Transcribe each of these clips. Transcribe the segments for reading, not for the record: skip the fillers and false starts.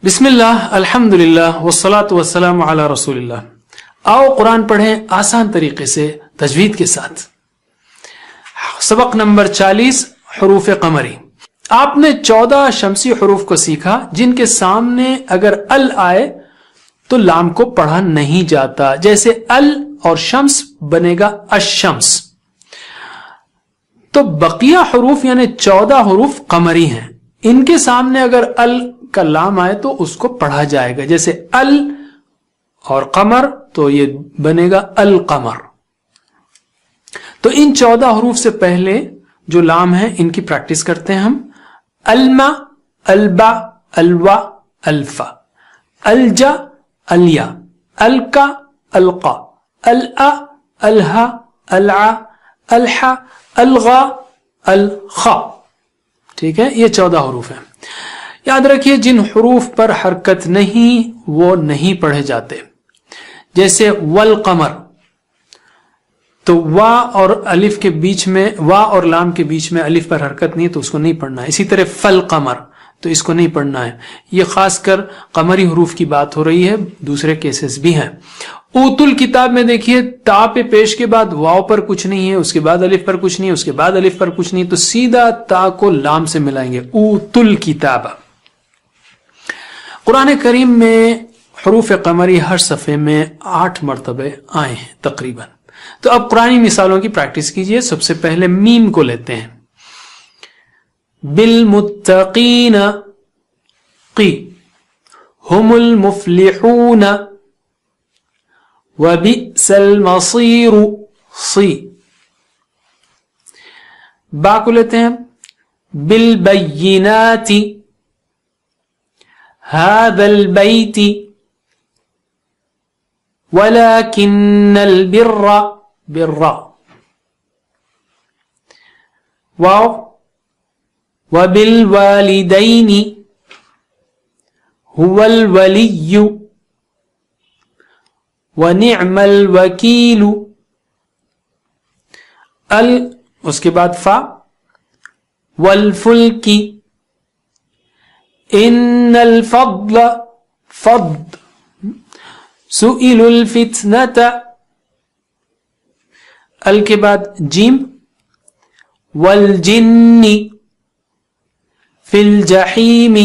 بسم اللہ الحمد للہ والصلاة والسلام علی رسول اللہ. آؤ قرآن پڑھیں آسان طریقے سے تجوید کے ساتھ. سبق نمبر 40 حروف قمری. آپ نے 14 شمسی حروف کو سیکھا جن کے سامنے اگر ال آئے تو لام کو پڑھا نہیں جاتا. جیسے ال اور شمس بنے گا الشمس. تو بقیہ حروف یعنی 14 حروف قمری ہیں. ان کے سامنے اگر ال کا لام آئے تو اس کو پڑھا جائے گا. جیسے ال اور قمر تو یہ بنے گا القمر. تو ان 14 حروف سے پہلے جو لام ہیں ان کی پریکٹس کرتے ہیں ہم. الما، البا، الوا، الفا، الجا، الیا، الکا، القا، الا، الہا، الع، الحا، الغا، الخا. ٹھیک ہے، یہ 14 حروف ہیں. یاد رکھیے جن حروف پر حرکت نہیں وہ نہیں پڑھے جاتے. جیسے والقمر تو وا اور الف کے بیچ میں، وا اور لام کے بیچ میں الف پر حرکت نہیں تو اس کو نہیں پڑھنا ہے. اسی طرح فالقمر تو اس کو نہیں پڑھنا ہے. یہ خاص کر قمری حروف کی بات ہو رہی ہے، دوسرے کیسز بھی ہیں. اوت الکتاب میں دیکھیے تا پہ پیش کے بعد واو پر کچھ نہیں ہے، اس کے بعد الف پر کچھ نہیں ہے، اس کے بعد الف پر کچھ نہیں، تو سیدھا تا کو لام سے ملائیں گے. اوت الکتاب. قرآن کریم میں حروف قمری ہر صفحے میں 8 مرتبہ آئے ہیں تقریباً. تو اب قرآنی مثالوں کی پریکٹس کیجئے. سب سے پہلے میم کو لیتے ہیں. بالمتقین قی، ہم المفلحون، وبئس المصیر صی. با کو لیتے ہیں. بالبینات هذا البيت ولكن البر بالراء. واو. وبالوالدين هو الولي ونعم الوكيل. اس کے بعد فا. والفلك ان الفضل فض. سئل الفتنة. ال کے بعد جیم. والجن فی الجحیم.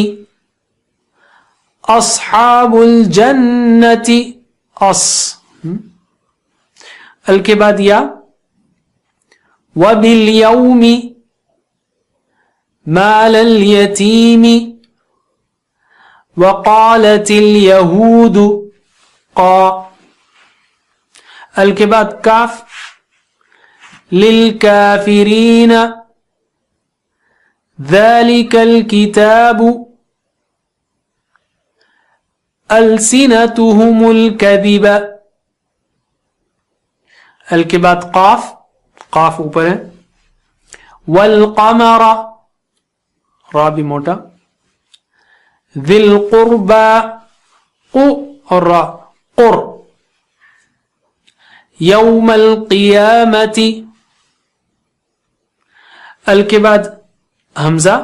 اصحاب الجنة اص. ال کے بعد یا. وبالیوم مال الیتیم. وقالت اليهود قا. ال کے بعد کاف. للکافرین ذلك الكتاب. السنتهم الكذب. ال کے بعد قاف. قاف اوپر ہے. والقمر را بھی موٹا. ذی القربى قو اور را قر. یوم القیامت. ال کے بعد حمزہ.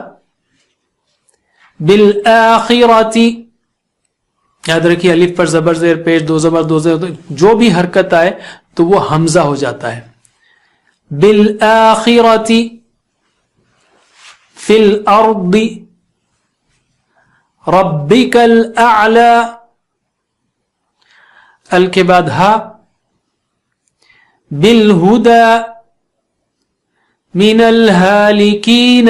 بالآخرت. یاد رکھیے الف پر زبر زیر پیش، دو زبر دو زیر، جو بھی حرکت آئے تو وہ حمزہ ہو جاتا ہے. بالآخرت. فی الارض. ربک الاعلی. ال کے بعد ہا. بالہدى من الہالکین.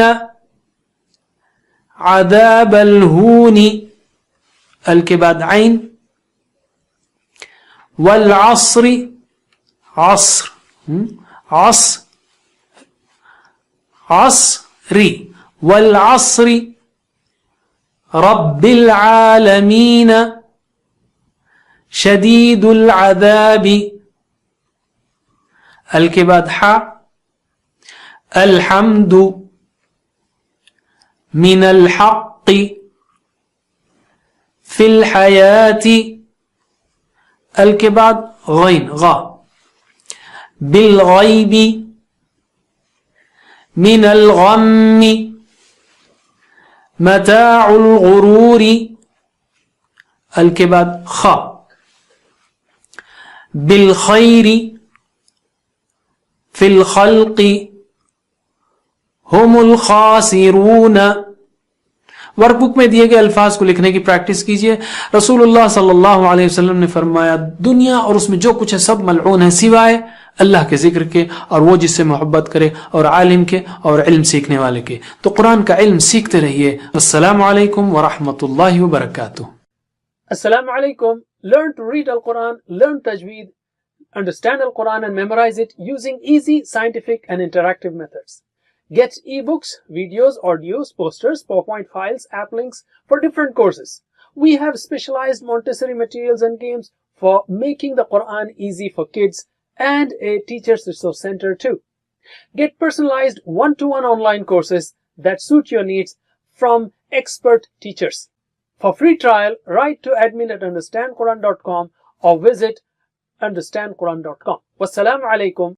عذاب الہون. ال کے بعد عین. والعصر. عصر عصر عصری. والعصر رب العالمین. شدید العذاب. ال کے بعد حا. الحمد من الحق فی الحیات. ال کے بعد غین غا. بالغیب من الغم متاع الغرور ال کے بعد خا. بالخیر فی الخلق هم الخاسرون. ورک بک میں دیے گئے الفاظ کو لکھنے کی پریکٹس کیجئے. رسول اللہ صلی اللہ علیہ وسلم نے فرمایا دنیا اور اس میں جو کچھ ہے سب ملعون ہے سوائے اللہ کے ذکر کے اور وہ جس سے محبت کرے اور عالم کے اور علم سیکھنے والے کے. تو قرآن کا علم سیکھتے رہیے. السلام علیکم ورحمۃ اللہ وبرکاتہ. Assalamu alaikum. Learn to read Al-Quran, learn tajweed, understand Al-Quran and memorize it using easy, scientific and interactive methods. Get ebooks, videos, audios, posters, PowerPoint files, app links for different courses. We have specialized Montessori materials and games for making the Quran easy for kids and a teacher's resource center too. Get personalized one-to-one online courses that suit your needs from expert teachers. For free trial, write to admin@understandquran.com or visit understandquran.com. Wassalamu alaikum.